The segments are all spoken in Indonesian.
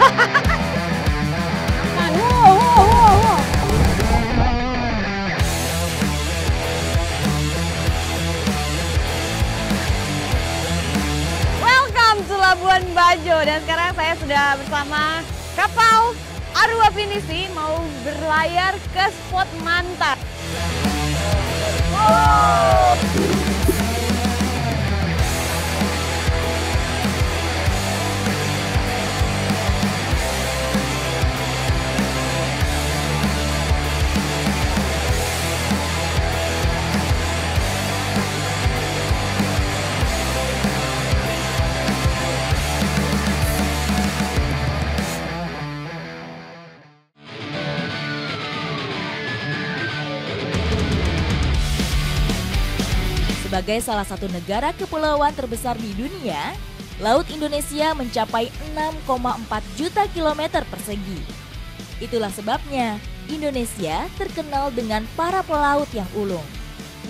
Welcome to Labuan Bajo, dan sekarang saya sudah bersama kapal Arua Pinisi mau berlayar ke spot Manta. Sebagai salah satu negara kepulauan terbesar di dunia, Laut Indonesia mencapai 6,4 juta kilometer persegi. Itulah sebabnya Indonesia terkenal dengan para pelaut yang ulung.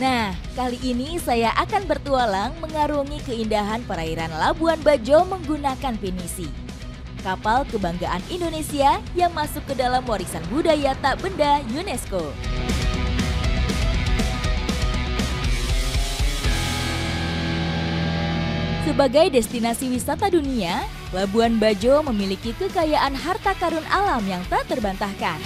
Nah, kali ini saya akan bertualang mengarungi keindahan perairan Labuan Bajo menggunakan Pinisi, kapal kebanggaan Indonesia yang masuk ke dalam warisan budaya tak benda UNESCO. Sebagai destinasi wisata dunia, Labuan Bajo memiliki kekayaan harta karun alam yang tak terbantahkan.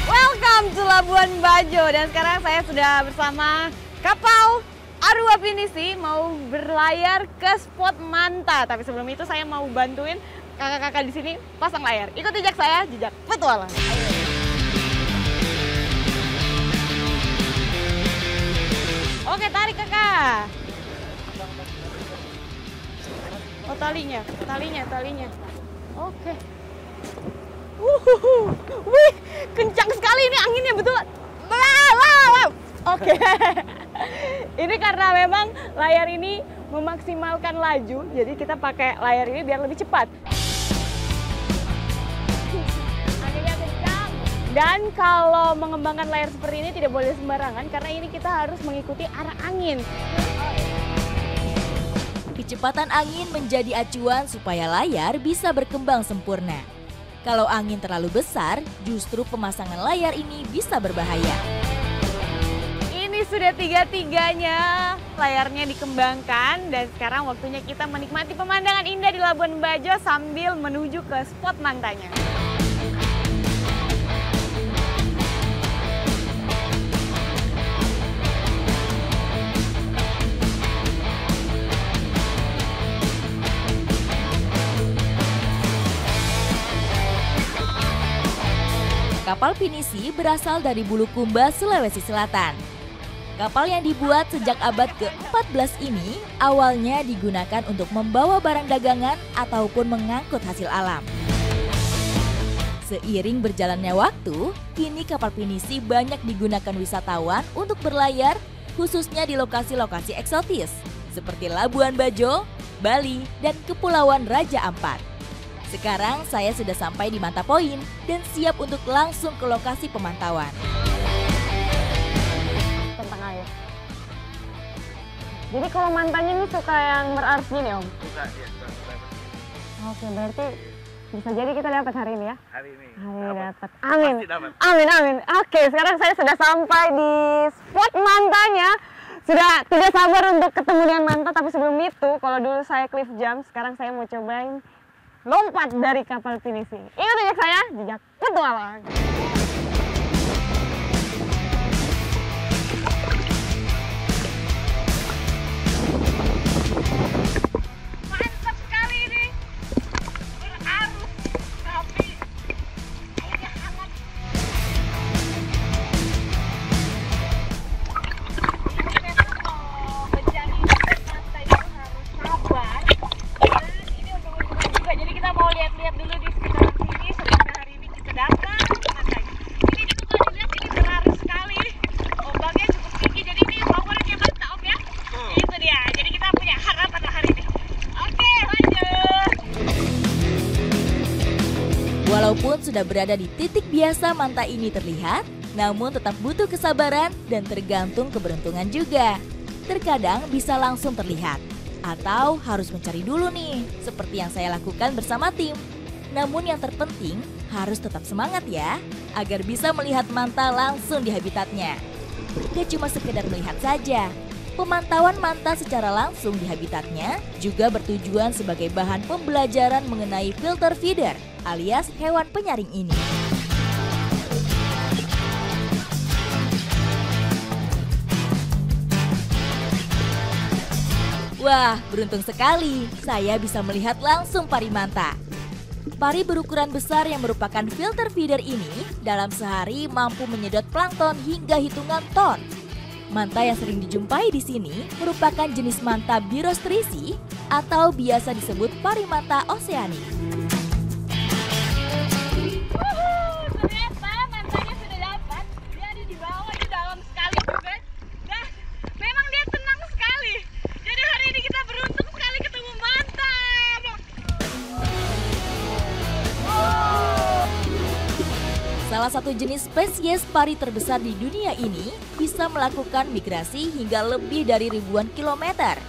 Welcome to Labuan Bajo, dan sekarang saya sudah bersama kapal Arua Pinisi mau berlayar ke spot Manta. Tapi sebelum itu saya mau bantuin kakak-kakak di sini pasang layar. Ikut jejak saya, jejak petualang. Oke, tarik kakak. Oh, talinya. Oke. Wih, kencang sekali ini anginnya, betul. Oke. Ini karena memang layar ini memaksimalkan laju, jadi kita pakai layar ini biar lebih cepat. Anginnya kencang. Dan kalau mengembangkan layar seperti ini tidak boleh sembarangan, karena ini kita harus mengikuti arah angin. Kecepatan angin menjadi acuan supaya layar bisa berkembang sempurna. Kalau angin terlalu besar, justru pemasangan layar ini bisa berbahaya. Ini sudah tiga-tiganya layarnya dikembangkan, dan sekarang waktunya kita menikmati pemandangan indah di Labuan Bajo sambil menuju ke spot Mantanya. Kapal Pinisi berasal dari Bulukumba, Sulawesi Selatan. Kapal yang dibuat sejak abad ke-14 ini awalnya digunakan untuk membawa barang dagangan ataupun mengangkut hasil alam. Seiring berjalannya waktu, kini kapal Pinisi banyak digunakan wisatawan untuk berlayar, khususnya di lokasi-lokasi eksotis seperti Labuan Bajo, Bali, dan Kepulauan Raja Ampat. Sekarang saya sudah sampai di Manta Point dan siap untuk langsung ke lokasi pemantauan. Tentang air. Jadi kalau Mantanya ini suka yang berarus gini, Om? Suka, iya. Oke, berarti bisa jadi kita dapat hari ini ya? Hari ini. Dapat. Amin. Pasti dapat. Amin. Oke, sekarang saya sudah sampai di spot Mantanya. Sudah tidak sabar untuk ketemu dengan Manta, tapi sebelum itu, kalau dulu saya cliff jump, sekarang saya mau cobain lompat dari kapal Pinisi. Ikut jejak saya, jejak petualang. Mantap sekali ini. Berarus, tapi airnya hangat. Ini memang mau menjadi pantai itu harus sabar. Jadi kita mau lihat-lihat dulu di sekitaran sini sebelum hari ini kita datang ke pantainya. Ini juga kalau dilihat ini berarus sekali, ombaknya cukup tinggi, jadi ini powernya mantap, Om ya. Itu dia, jadi kita punya harapan hari ini. Oke, lanjut. Walaupun sudah berada di titik biasa Manta ini terlihat, namun tetap butuh kesabaran dan tergantung keberuntungan juga. Terkadang bisa langsung terlihat, Atau harus mencari dulu nih, seperti yang saya lakukan bersama tim. Namun yang terpenting harus tetap semangat ya, agar bisa melihat manta langsung di habitatnya. Gak cuma sekedar melihat saja, pemantauan manta secara langsung di habitatnya juga bertujuan sebagai bahan pembelajaran mengenai filter feeder alias hewan penyaring ini. Wah, beruntung sekali saya bisa melihat langsung pari manta. Pari berukuran besar yang merupakan filter feeder ini dalam sehari mampu menyedot plankton hingga hitungan ton. Manta yang sering dijumpai di sini merupakan jenis manta Birostrisi atau biasa disebut pari manta oseanik. Ternyata mantanya sudah dapat. Dia ada di bawah, di dalam sekali juga. Dan memang dia tenang sekali. Jadi hari ini kita beruntung sekali ketemu manta. Salah satu jenis spesies pari terbesar di dunia ini bisa melakukan migrasi hingga lebih dari ribuan kilometer.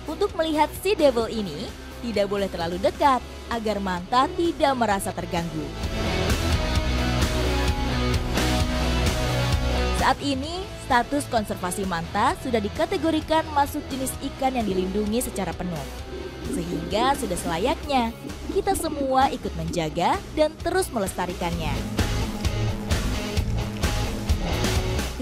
Untuk melihat sea devil ini, tidak boleh terlalu dekat agar manta tidak merasa terganggu. Saat ini, status konservasi manta sudah dikategorikan masuk jenis ikan yang dilindungi secara penuh. Sehingga sudah selayaknya kita semua ikut menjaga dan terus melestarikannya.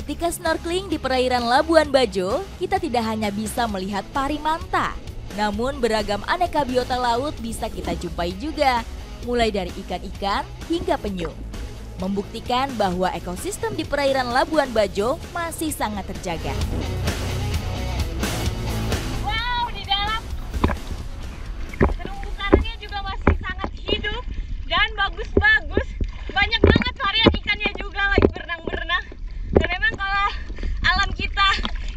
Ketika snorkeling di perairan Labuan Bajo, kita tidak hanya bisa melihat pari manta, namun beragam aneka biota laut bisa kita jumpai juga, mulai dari ikan-ikan hingga penyu. Membuktikan bahwa ekosistem di perairan Labuan Bajo masih sangat terjaga. Wow, di dalam terumbu karangnya juga masih sangat hidup dan bagus-bagus. Banyak banget varian ikannya juga lagi berenang-berenang. Dan memang kalau alam kita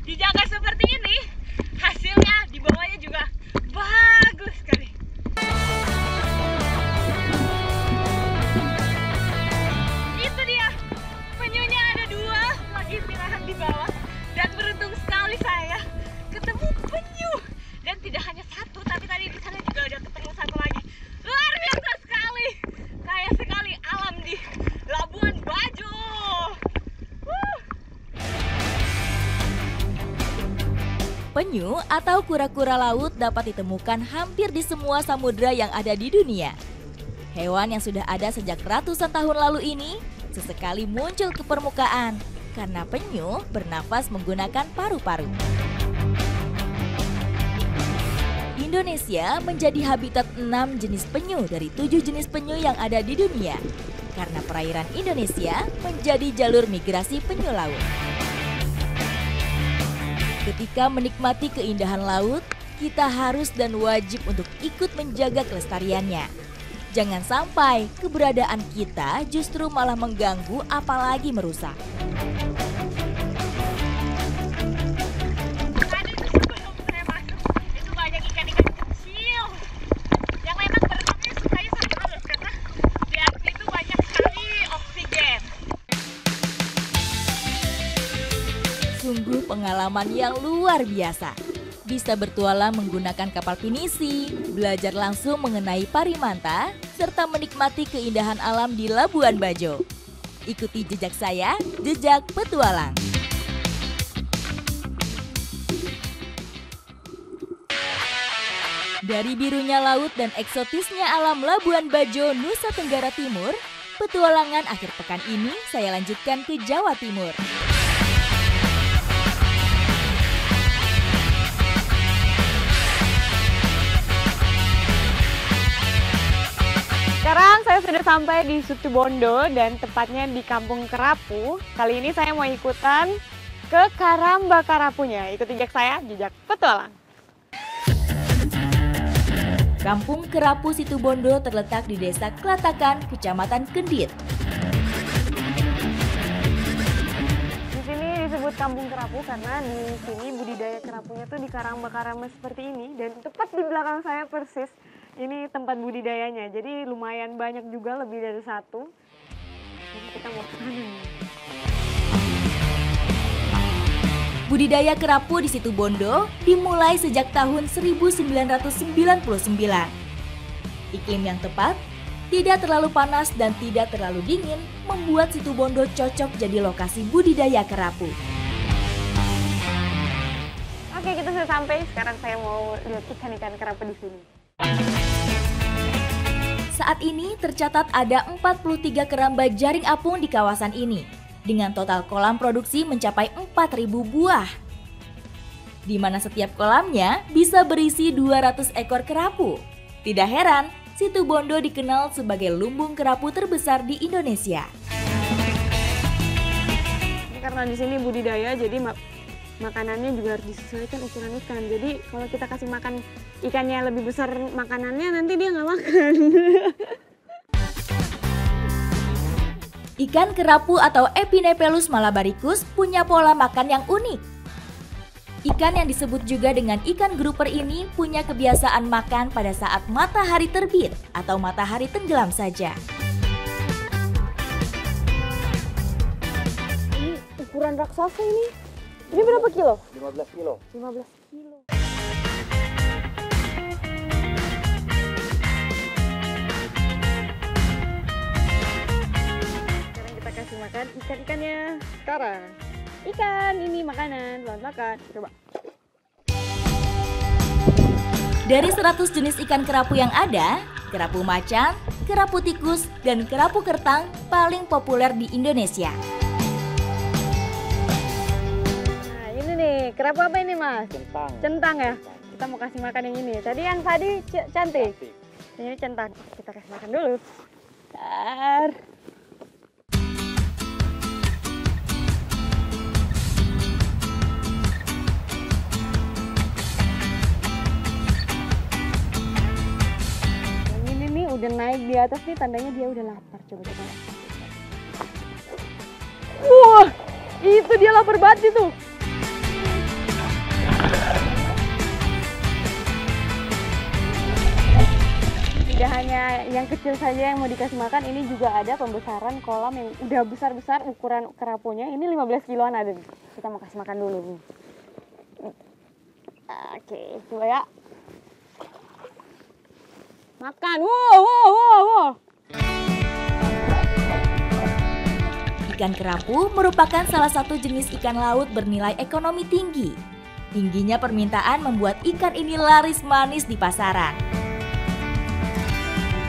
dijaga seperti ini, hasilnya di bawahnya juga bagus sekali. Itu dia, penyunya ada 2 lagi istirahat di bawah. Dan beruntung sekali saya ketemu penyu. Dan tidak hanya 1, tapi tadi di sana juga ada ketemu 1 lagi. Luar biasa sekali, kaya sekali alam di Labuan Bajo. Penyu atau kura-kura laut dapat ditemukan hampir di semua samudera yang ada di dunia. Hewan yang sudah ada sejak ratusan tahun lalu ini sesekali muncul ke permukaan karena penyu bernafas menggunakan paru-paru. Indonesia menjadi habitat 6 jenis penyu dari 7 jenis penyu yang ada di dunia karena perairan Indonesia menjadi jalur migrasi penyu laut. Ketika menikmati keindahan laut, kita harus dan wajib untuk ikut menjaga kelestariannya. Jangan sampai keberadaan kita justru malah mengganggu apalagi merusak. Tadi sebelum saya masuk, itu banyak ikan-ikan kecil yang memang berenangnya sukanya sama laut karena di atas itu banyak sekali oksigen. Sungguh pengalaman yang luar biasa. Bisa bertualang menggunakan kapal pinisi, belajar langsung mengenai pari manta, serta menikmati keindahan alam di Labuan Bajo. Ikuti jejak saya, Jejak Petualang. Dari birunya laut dan eksotisnya alam Labuan Bajo, Nusa Tenggara Timur, petualangan akhir pekan ini saya lanjutkan ke Jawa Timur. Sekarang saya sudah sampai di Situbondo dan tepatnya di Kampung Kerapu. Kali ini saya mau ikutan ke Karamba Karapunya. Ikuti jejak saya, Jejak Petualang. Kampung Kerapu Situbondo terletak di Desa Kelatakan, Kecamatan Kendit. Di sini disebut Kampung Kerapu karena di sini budidaya kerapunya tuh di karamba-karamba seperti ini. Dan tepat di belakang saya persis, ini tempat budidayanya, jadi lumayan banyak juga, lebih dari 1. Jadi kita mau ke sana nih. Budidaya kerapu di Situbondo dimulai sejak tahun 1999. Iklim yang tepat, tidak terlalu panas dan tidak terlalu dingin membuat Situbondo cocok jadi lokasi budidaya kerapu. Oke, kita sudah sampai. Sekarang saya mau lihat ikan-ikan kerapu di sini. Saat ini tercatat ada 43 keramba jaring apung di kawasan ini, dengan total kolam produksi mencapai 4.000 buah. Di mana setiap kolamnya bisa berisi 200 ekor kerapu. Tidak heran, Situbondo dikenal sebagai lumbung kerapu terbesar di Indonesia. Karena di sini budidaya, jadi makanannya juga harus disesuaikan ukuran ikan. Jadi kalau kita kasih makan ikannya lebih besar makanannya, nanti dia nggak makan. Ikan kerapu atau Epinephelus malabaricus punya pola makan yang unik. Ikan yang disebut juga dengan ikan grouper ini punya kebiasaan makan pada saat matahari terbit atau matahari tenggelam saja. Ini ukuran raksasa ini. Ini berapa kilo? 15 kilo. 15 kilo. Sekarang kita kasih makan ikan-ikannya. Sekarang ikan ini makanan, selamat makan. Coba. Dari 100 jenis ikan kerapu yang ada, kerapu macan, kerapu tikus, dan kerapu kertang paling populer di Indonesia. Nah ini nih, kerapu apa ini mas? Centang. Centang ya? Kita mau kasih makan yang ini. Tadi yang tadi cantik. Ini centang. Kita kasih makan dulu. Bentar. Udah naik di atas nih, tandanya dia udah lapar. Coba. Wah, itu dia lapar banget itu. Tidak hanya yang kecil saja yang mau dikasih makan, ini juga ada pembesaran kolam yang udah besar-besar ukuran kerapunya. Ini 15 kiloan ada nih. Kita mau kasih makan dulu nih. Oke, coba ya. Makan, wow. Ikan kerapu merupakan salah satu jenis ikan laut bernilai ekonomi tinggi. Tingginya permintaan membuat ikan ini laris manis di pasaran.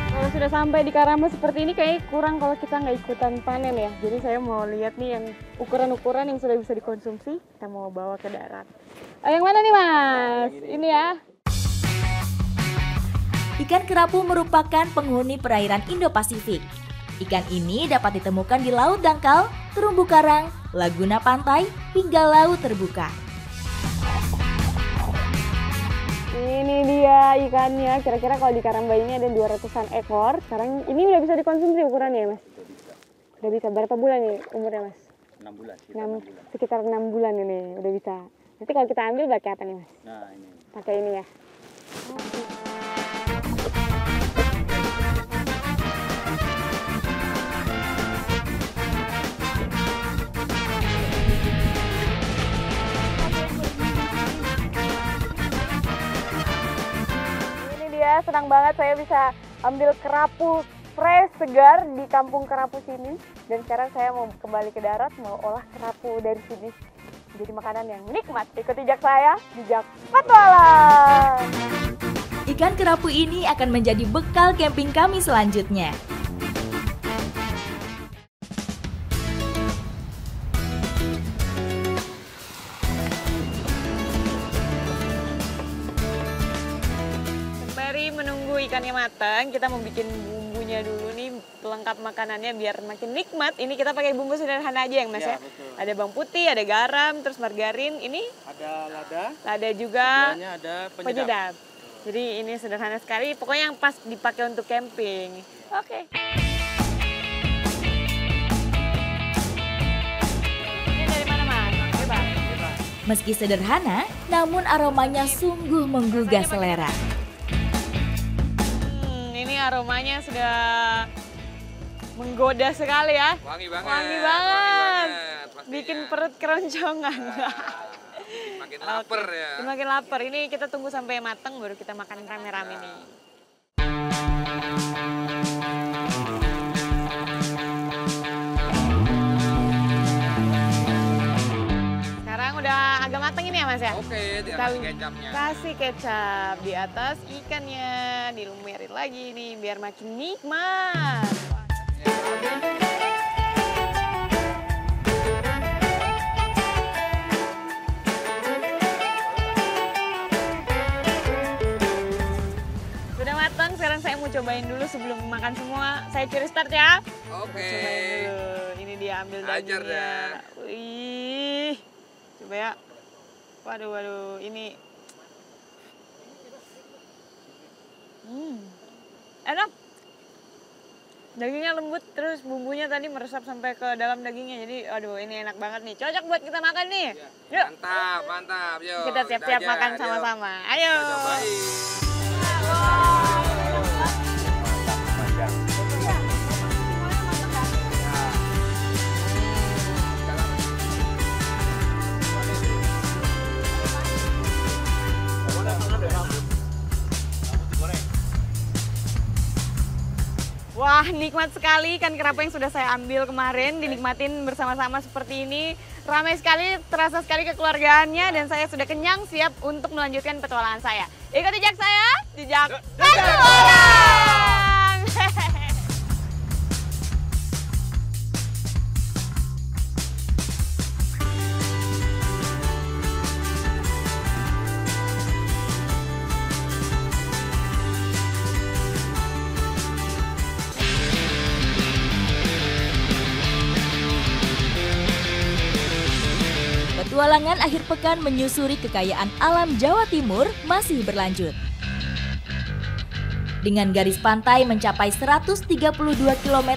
Kalau sudah sampai di Karamba seperti ini kayak kurang kalau kita nggak ikutan panen ya. Jadi saya mau lihat nih yang ukuran-ukuran yang sudah bisa dikonsumsi, kita mau bawa ke darat. Yang mana nih mas? Ini ya. Ikan kerapu merupakan penghuni perairan Indo-Pasifik. Ikan ini dapat ditemukan di laut dangkal, terumbu karang, laguna pantai, hingga laut terbuka. Ini dia ikannya. Kira-kira kalau di Karamba ini ada 200-an ekor. Sekarang ini udah bisa dikonsumsi ukurannya ya mas? Udah bisa. Berapa bulan nih umurnya mas? 6 bulan. Sekitar 6 bulan ini udah bisa. Nanti kalau kita ambil pakai apa nih mas? Nah ini. Pakai ini ya. Senang banget saya bisa ambil kerapu fresh segar di kampung kerapu sini. Dan sekarang saya mau kembali ke darat, mau olah kerapu dari sini jadi makanan yang nikmat. Ikuti jejak saya, jejak petualang. Ikan kerapu ini akan menjadi bekal camping kami selanjutnya. Menunggu ikannya matang, kita mau bikin bumbunya dulu nih, pelengkap makanannya biar makin nikmat. Ini kita pakai bumbu sederhana aja yang mas ya. Betul. Ada bawang putih, ada garam, terus margarin. Ini ada lada. Lada juga. Ada penyedap. Jadi ini sederhana sekali. Pokoknya yang pas dipakai untuk camping. Oke. Ini dari mana mas? Bebas. Meski sederhana, namun aromanya sungguh menggugah selera. Aromanya sudah menggoda sekali ya. Wangi banget. Wangi banget. Bikin perut keroncongan. Makin lapar ya. Semakin lapar. Ini kita tunggu sampai matang baru kita makan rame-rame nih. Sekarang udah agak matang ini ya Mas ya? Oke, dikasih kecapnya. Kasih kecap di atas ikannya, dilumerin lagi nih biar makin nikmat. Sudah matang, sekarang saya mau cobain dulu sebelum makan semua. Saya curi start ya. Oke. Cobain dulu. Ini dia ambil Ajar dagingnya. dah. Wih. Coba ya. Waduh, waduh. Ini. Enak. Dagingnya lembut, terus bumbunya tadi meresap sampai ke dalam dagingnya. Jadi, aduh ini enak banget nih. Cocok buat kita makan nih. Yuk. Mantap, mantap. Yuk. Kita siap-siap aja, makan yuk. sama-sama. Ayo. Kita cobain. Wah, nikmat sekali ikan kerapu yang sudah saya ambil kemarin, dinikmatin bersama-sama seperti ini. Ramai sekali, terasa sekali kekeluargaannya, dan saya sudah kenyang, siap untuk melanjutkan petualangan saya. Ikut jejak saya, jejak petualang! Petualangan akhir pekan menyusuri kekayaan alam Jawa Timur masih berlanjut. Dengan garis pantai mencapai 132 km,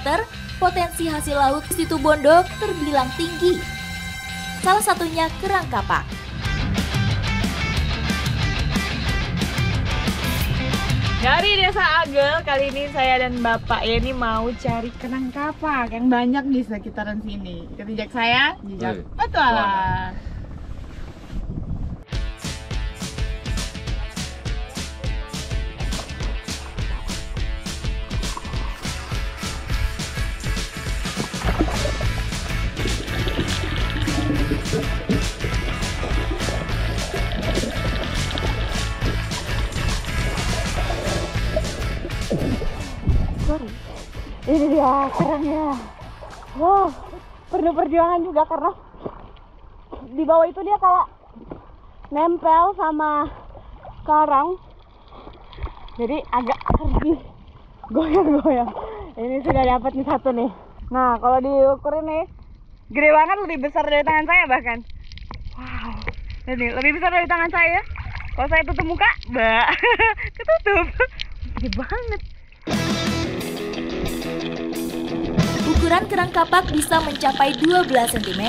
potensi hasil laut di Situ Bondo terbilang tinggi. Salah satunya kerang kapak. Dari Desa Agel, kali ini saya dan Bapak ini mau cari kerang kapak yang banyak di sekitaran sini. Ikut jejak saya, jejak petualang. Ini dia kerangnya. Wow, perlu perjuangan juga karena di bawah itu dia kayak nempel sama karang. Jadi agak harus goyang-goyang. Ini sudah dapat nih satu nih. Nah, kalau diukur ini gede banget, lebih besar dari tangan saya bahkan. Wow, ini lebih besar dari tangan saya. Kalau saya tutup muka, ketutup. Gede banget. Ukuran kerang kapak bisa mencapai 12 cm.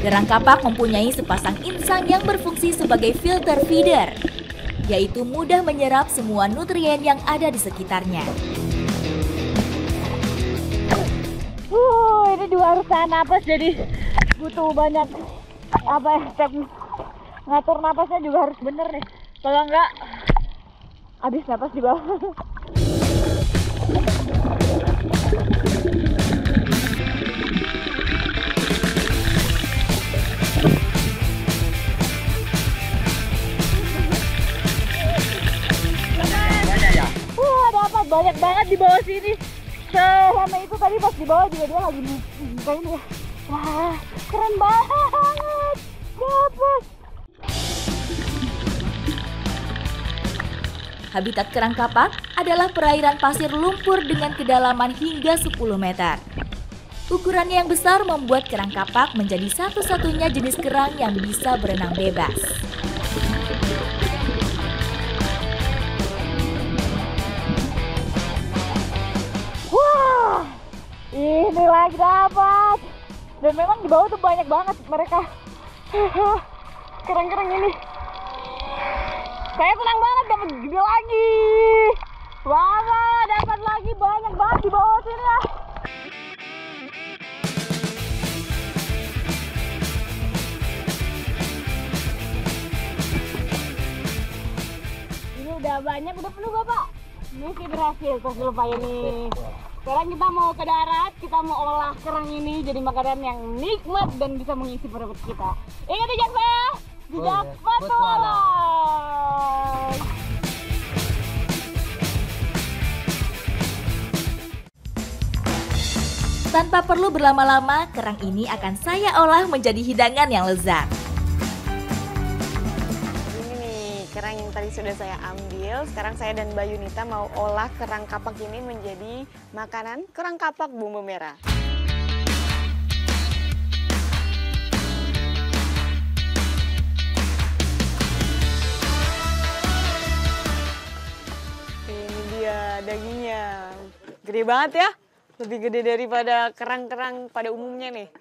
Kerang kapak mempunyai sepasang insang yang berfungsi sebagai filter feeder, yaitu mudah menyerap semua nutrien yang ada di sekitarnya. Ini juga harus tahan napas, jadi butuh banyak step ngatur napasnya juga harus bener nih. Kalau enggak habis napas di bawah. Dapat banyak banget di bawah sini. Selama itu tadi pas di bawah juga dia lagi buka ini ya. Wah, keren banget. Dapat. Habitat kerang kapak adalah perairan pasir lumpur dengan kedalaman hingga 10 meter. Ukurannya yang besar membuat kerang kapak menjadi satu-satunya jenis kerang yang bisa berenang bebas. Wah, ini lagi dapat. Dan memang di bawah tuh banyak banget mereka. Kerang-kerang ini. Saya senang banget dapat gede lagi. Wah, dapat lagi banyak banget di bawah sini ya. banyak, udah penuh Bapak. Misi berhasil pas lupa ini. Sekarang kita mau ke darat, kita mau olah kerang ini jadi makanan yang nikmat dan bisa mengisi perut kita. Ingat jejak saya, jejak petualang. Tanpa perlu berlama-lama, kerang ini akan saya olah menjadi hidangan yang lezat. Ini nih kerang yang tadi sudah saya ambil. Sekarang saya dan Mbak Yunita mau olah kerang kapak ini menjadi makanan kerang kapak bumbu merah. Ini dia dagingnya. Gede banget ya. Lebih gede daripada kerang-kerang pada umumnya nih.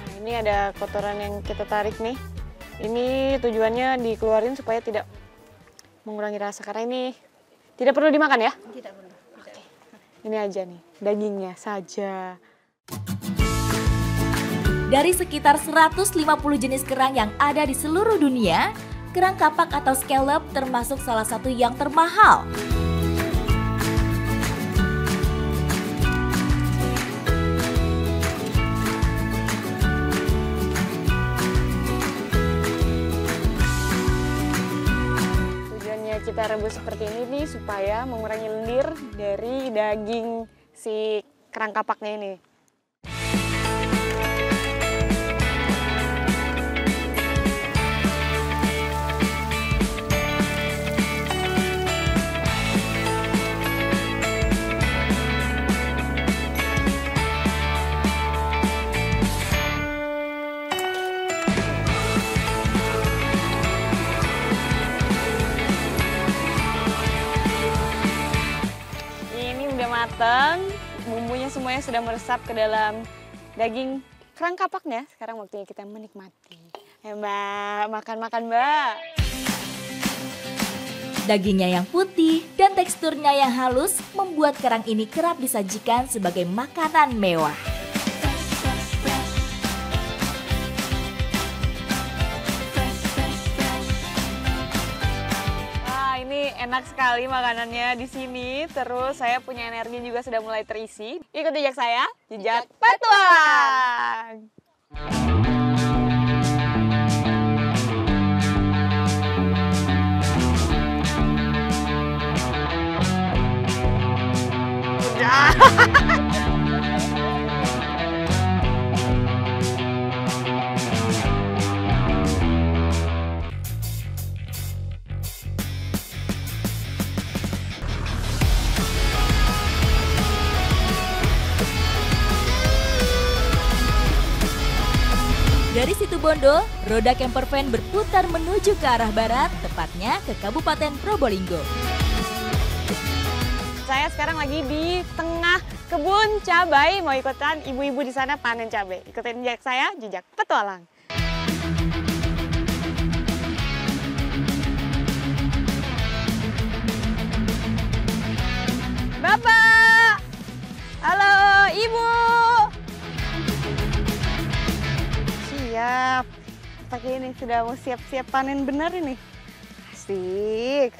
Nah, ini ada kotoran yang kita tarik nih. Ini tujuannya dikeluarin supaya tidak mengurangi rasa karena ini tidak perlu dimakan ya? Tidak perlu. Oke. Ini aja nih, dagingnya saja. Dari sekitar 150 jenis kerang yang ada di seluruh dunia, kerang kapak atau scallop termasuk salah satu yang termahal. Kita rebus seperti ini nih supaya mengurangi lendir dari daging si kerang kapaknya ini. Matang, bumbunya semuanya sudah meresap ke dalam daging kerang kapaknya. Sekarang waktunya kita menikmati. Ayo Mbak, makan-makan Mbak. Dagingnya yang putih dan teksturnya yang halus membuat kerang ini kerap disajikan sebagai makanan mewah. Enak sekali makanannya di sini. Terus saya punya energi juga sudah mulai terisi. Ikut jejak saya, jejak petualang. Dari Situbondo, roda camper van berputar menuju ke arah barat, tepatnya ke Kabupaten Probolinggo. Saya sekarang lagi di tengah kebun cabai, mau ikutan ibu-ibu di sana panen cabai. Ikutin jejak saya, jejak petualang. Bapak! Halo, Ibu! Siap. Pakai ini sudah mau siap-siap panen benar ini. Asik.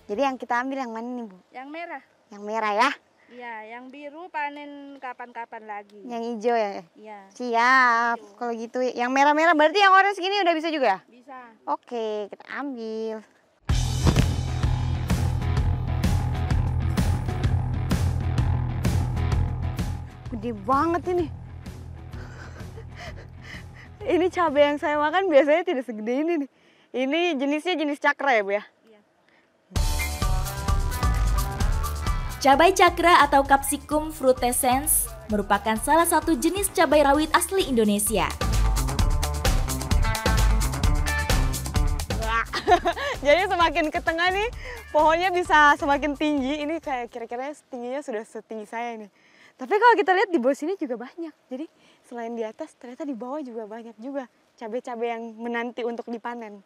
Jadi yang kita ambil yang mana nih, Bu? Yang merah. Yang merah ya? Iya, yang biru panen kapan-kapan lagi. Yang hijau ya? Iya. Siap. Kalau gitu yang merah-merah berarti yang orange gini udah bisa juga? Bisa. Oke, kita ambil. Gede banget ini. Ini cabai yang saya makan biasanya tidak segede ini nih. Ini jenisnya jenis cakra ya, Bu ya? Iya. Cabai cakra atau Capsicum frutescens merupakan salah satu jenis cabai rawit asli Indonesia. Jadi semakin ke tengah nih, pohonnya bisa semakin tinggi. Ini kayak kira-kira tingginya sudah setinggi saya nih. Tapi kalau kita lihat di bawah sini juga banyak. Jadi selain di atas, ternyata di bawah juga banyak juga cabai-cabai yang menanti untuk dipanen.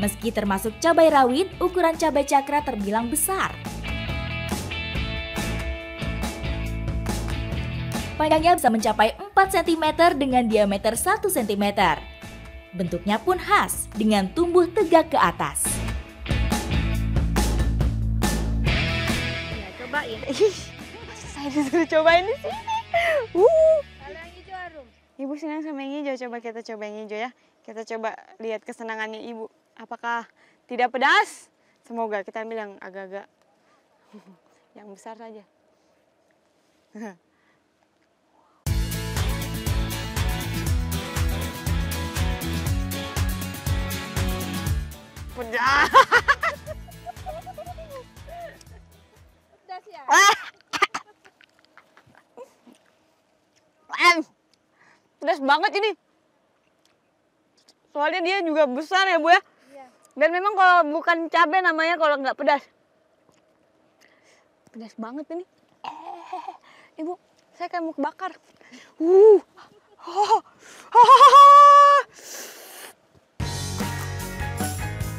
Meski termasuk cabai rawit, ukuran cabai cakra terbilang besar. Panjangnya bisa mencapai 4 cm dengan diameter 1 cm. Bentuknya pun khas dengan tumbuh tegak ke atas. Ya, cobain. Saya disuruh cobain di sini. Kalau yang hijau harum. Ibu senang sama yang hijau, coba kita coba yang hijau ya. Kita coba lihat kesenangannya ibu. Apakah tidak pedas? Semoga kita ambil yang agak-agak yang besar saja. Pedas. Pedas ya? Pedas banget ini. Soalnya dia juga besar ya, Bu ya. Iya. Dan memang kalau bukan cabai namanya kalau nggak pedas. Pedas banget ini. Ibu, saya kayak mau kebakar.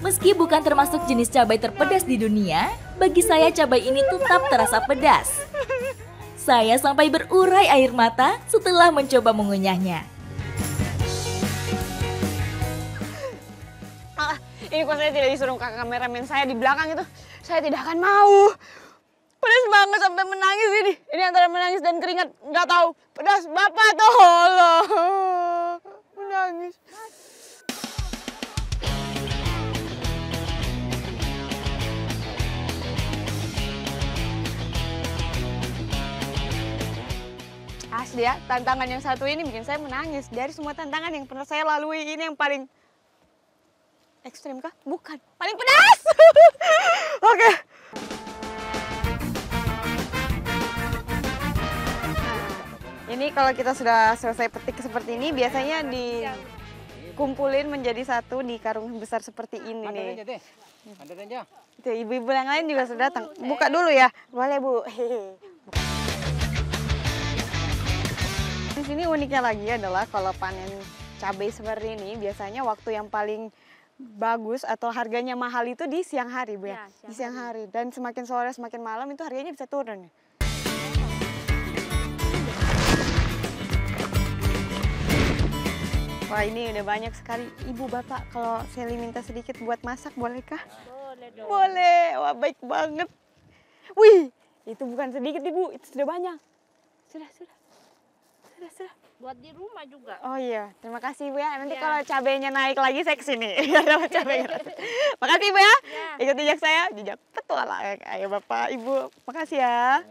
Meski bukan termasuk jenis cabai terpedas di dunia, bagi saya cabai ini tetap terasa pedas. Saya sampai berurai air mata setelah mencoba mengunyahnya. Ini kok saya tidak disuruh ke kameramen saya di belakang itu, saya tidak akan mau. Pedas banget sampai menangis ini. Ini antara menangis dan keringat, nggak tahu. Pedas, Bapak tolong. Menangis. Asli ya, tantangan yang satu ini bikin saya menangis. Dari semua tantangan yang pernah saya lalui, ini yang paling ekstrim kah? Bukan. Paling pedas. Oke. Nah, ini kalau kita sudah selesai petik seperti ini, biasanya dikumpulin menjadi satu di karung besar seperti ini nih. Itu ibu-ibu yang lain juga sudah datang. Buka dulu ya. Boleh, Bu. Di sini uniknya lagi adalah kalau panen cabai seperti ini, biasanya waktu yang paling bagus atau harganya mahal itu di siang hari, Bu ya? Di siang hari. Dan semakin sore, semakin malam itu harganya bisa turun. Wah, ini udah banyak sekali. Ibu, Bapak, kalau saya minta sedikit buat masak, bolehkah? Boleh dong. Boleh. Wah, baik banget. Wih, itu bukan sedikit, Ibu. Itu sudah banyak. Sudah. Buat di rumah juga. Oh iya, terima kasih Ibu ya. Nanti Ya. kalau cabenya naik lagi saya kesini. Makasih Ibu ya. Ya. Ikut jejak saya, jejak petualang. Ayo Bapak, Ibu, makasih ya.